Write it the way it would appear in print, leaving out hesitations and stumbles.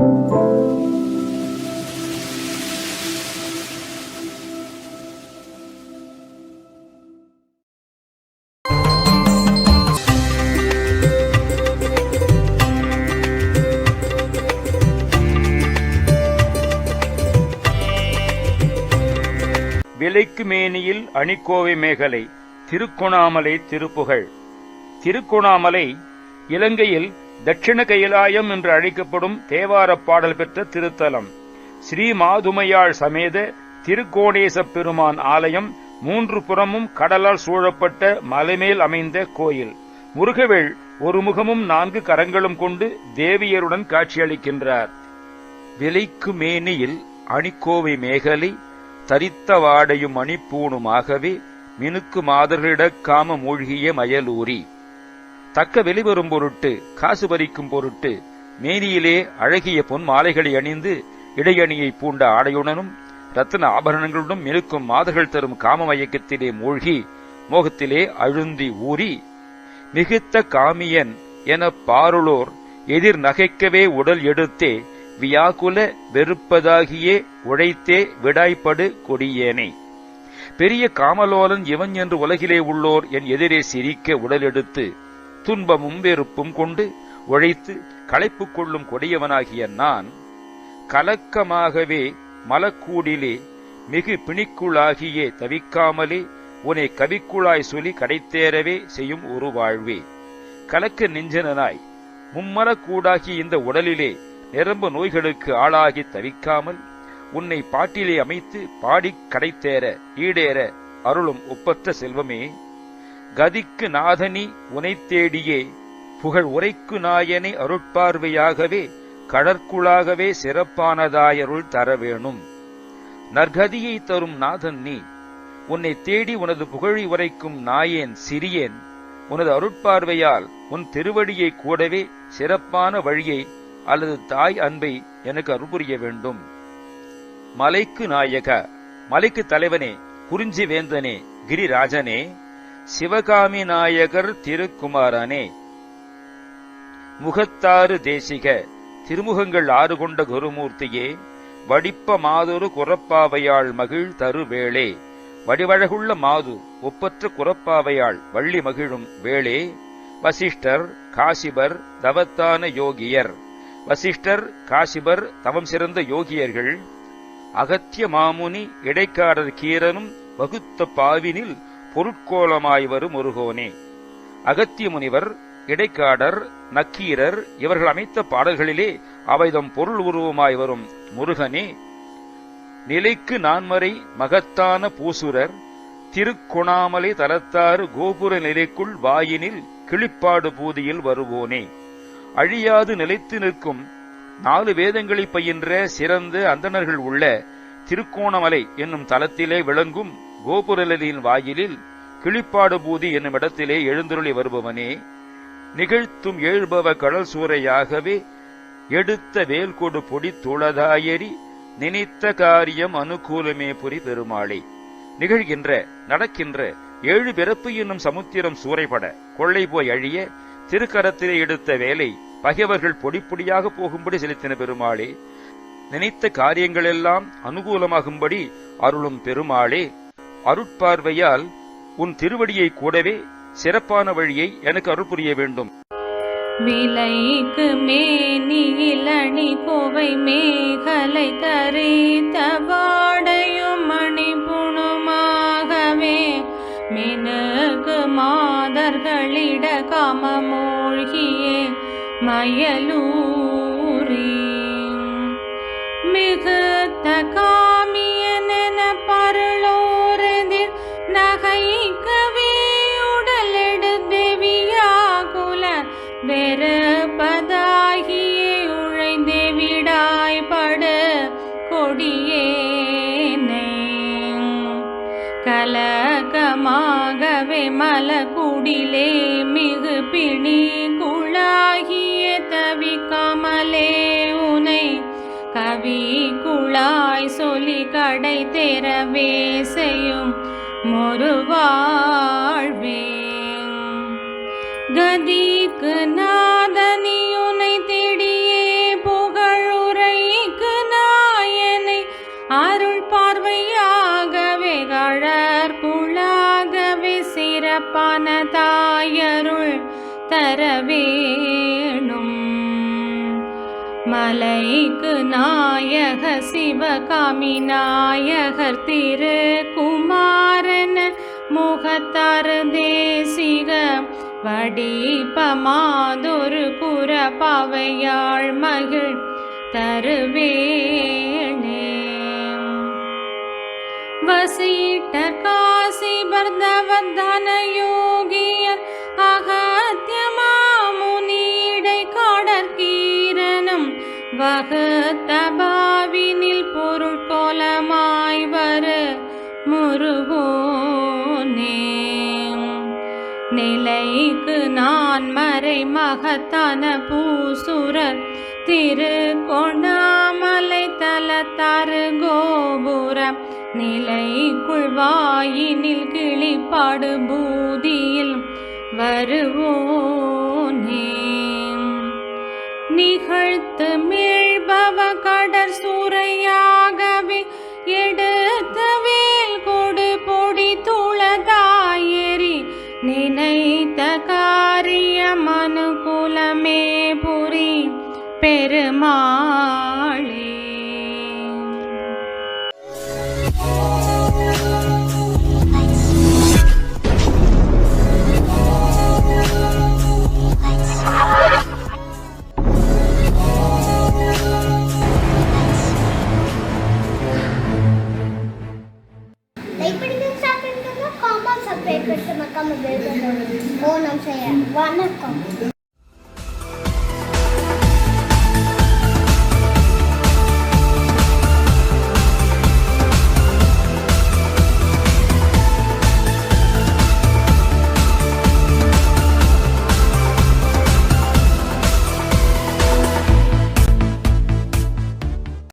விலைக்கு மேனியில் அணிக்கோவை மேகலை திருக்கோணாமலை திருப்புகழ். திருக்கோணாமலை இலங்கையில் தட்சிண கைலாயம் என்று அழைக்கப்படும் தேவாரப் பாடல் பெற்ற திருத்தலம். ஸ்ரீ மாதுமையாள் சமேத திருக்கோணேச பெருமான் ஆலயம் 3 புறமும் கடலால் சூழப்பட்ட மலைமேல் அமைந்த கோயில். முருகவேள் ஒரு முகமும் 4 கரங்களும் கொண்டு தேவியருடன் காட்சியளிக்கின்றார். விலைக்கு மேனியில் அணிக்கோவை மேகலை தரித்த வாடையும் அணிப்பூணுமாகவே மினுக்கு மாதர்களிடக் காம மூழ்கிய மயலூரி. தக்க வெளிவரும் பொருட்டு காசு பறிக்கும் பொருட்டு மேனியிலே அழகிய பொன் மாலைகளை அணிந்து இடையணியை பூண்ட ஆடையுடனும் ரத்தின ஆபரணங்களுடன் மினுக்கும் மாதர்கள் தரும் காம மயக்கத்திலே மூழ்கி மோகத்திலே அழுந்தி ஊறி மிகுத்த காமியன் என பாருளோர் எதிர் நகைக்கவே உடல் எடுத்தே வியாக்குல வெறுப்பதாகியே உழைத்தே விடாய்படு கொடியேனே. பெரிய காமலோலன் இவன் என்று உலகிலே உள்ளோர் என் எதிரே சிரிக்க உடலெடுத்து துன்பமும் வெறுப்பும் கொண்டு உழைத்து களைப்பு கொள்ளும் கொடியவனாகிய நான் கலக்கமாகவே மலக்கூடிலே மிகு பிணிக்குள்ளாகியே தவிக்காமலே உன்னை கவிக்குழாய் சொல்லி கடைத்தேரவே செய்யும் ஒரு வாழ்வே. கலக்க நெஞ்சனாய் மும்மலக்கூடாகி இந்த உடலிலே நிரம்ப நோய்களுக்கு ஆளாகி தவிக்காமல் உன்னை பாட்டிலே அமைத்து பாடிக் கடைத்தேற ஈடேற அருளும் ஒப்பற்ற செல்வமே. கதிக்கு நாதனி உனை தேடியே புகழ் உரைக்கு நாயனை அருட்பார்வையாகவே கடற்குளாகவே சிறப்பானதாயருள் தர வேணும். நற்கதியை தரும் நாதன் நீ, உன்னை தேடி உனது புகழை உரைக்கும் நாயேன் சிறியேன். உனது அருட்பார்வையால் உன் திருவடியை கூடவே சிறப்பான வழியை அல்லது தாய் அன்பை எனக்கு அருள்புரிய வேண்டும். மலைக்கு நாயக, மலைக்கு தலைவனே, குறிஞ்சி வேந்தனே, கிரிராஜனே, சிவகாமி நாயகர் திருக்குமாரனே, முகத்தாறு தேசிக, திருமுகங்கள் 6 கொண்ட குருமூர்த்தியே, வடிப்ப மாதொரு குரப்பாவையாள் மகிழ் தரு வேளே, வடிவழகுள்ள மாது ஒப்பற்ற குரப்பாவையாள் வள்ளி மகிழும் வேளே. வசிஷ்டர் காசிபர் தவத்தான யோகியர். வசிஷ்டர் காசிபர் தவம் சிறந்த யோகியர்கள். அகத்திய மாமுனி இடைக்காடர் கீரனும் வகுத்த பாவினில் பொருட்கோலமாய் வரும் முருகோனே. அகத்திய முனிவர், இடைக்காடர், நக்கீரர் இவர்கள் அமைத்த பாடல்களிலே அவைதம் பொருள் உருவமாய் வரும் முருகனே. நிலைக்கு நான்மறை மகத்தான பூசுரர் திருக்கோணாமலை தலத்தாறு கோபுர நிலைக்குள் வாயினில் கிளிப்பாடு பூதியில் வருவோனே. அழியாது நிலைத்து நிற்கும் 4 வேதங்களை பயின்ற சிறந்த அந்தணர்கள் உள்ள திருக்கோணமலை என்னும் தலத்திலே விளங்கும் கோபுரலின் வாயிலில் கிளிப்பாடு பூதி என்னும் இடத்திலே எழுந்தருளி வருபவனே. நிகழ்த்தும் ஏழ்பவ கடல் சூறையாகவே எடுத்த வேல்கொடு பொடி துளதாயரி நினைத்த காரியம் அனுகூலமே புரி பெருமாளே. நிகழ்கின்ற நடக்கின்ற 7 பிறப்பு என்னும் சமுத்திரம் சூறைபட கொள்ளை போய் அழிய திருக்கரத்திலே எடுத்த வேலை பகைவர்கள் பொடிப்பொடியாக போகும்படி செலுத்தின பெருமாளே. நினைத்த காரியங்களெல்லாம் அனுகூலமாகும்படி அருளும் பெருமாளே. அருட்பார்வையால் உன் திருவடியை கூடவே சிறப்பான வழியை எனக்கு அருள் புரிய வேண்டும். விலைக்கு மேனியில் அணிக்கோவை மேகலை தரித்த வாடையும் மணிபுணுமாகவே மினுக்கு மாதர்களிட காமமூழ்கியே மயலூரி. மிகுத்த காமியனென பருளோரெதிர் நகைக்கவே உடலெடுத்தே வியாகுல வெறுப்பதாகியே உழைந்தே விடாய்படு கொடியேனே. கலக்கமாகவே மலக்குடிலே மிகு பிணி குழாகிய தவிக்காமலே உனை கவி குழாய் சொல்லி கடை தெரவே செய்யும் முருவாழ்வே. கதிக்கு நாதனியுனை தேடியே புகழுரைக்கும் மலைக்கு நாயக சிவகாமி நாயகர் திரு குமாரன் முகத்தார் தேசிக வடிப்பமாதொரு குரப்பாவையாள் மகிழ் தருவேணே. வசிட்ட காசி பர்தவதன யோகியர் அகத்தியமாமுனிடை காடற்கீரனும் வகுத்த பாவினில் பொருள் கோலமாய் வரு முருகோனே. நிலைக்கு நான் மறை மகத்தான பூசுரர் திரு கொணாமலை தலத்தாறு கோபுரம் நிலைக்குள் வாயினில் கிளிப்பாடு பூதியில் வருவோனே. நிகழ்த்து மீழ்பவ கடற் சூறையாகவே எடுத்த வேல் கொடு பொடி துளதாயேறி நினைத்த காரியம் அனுகூலமே புரி பெருமாளே.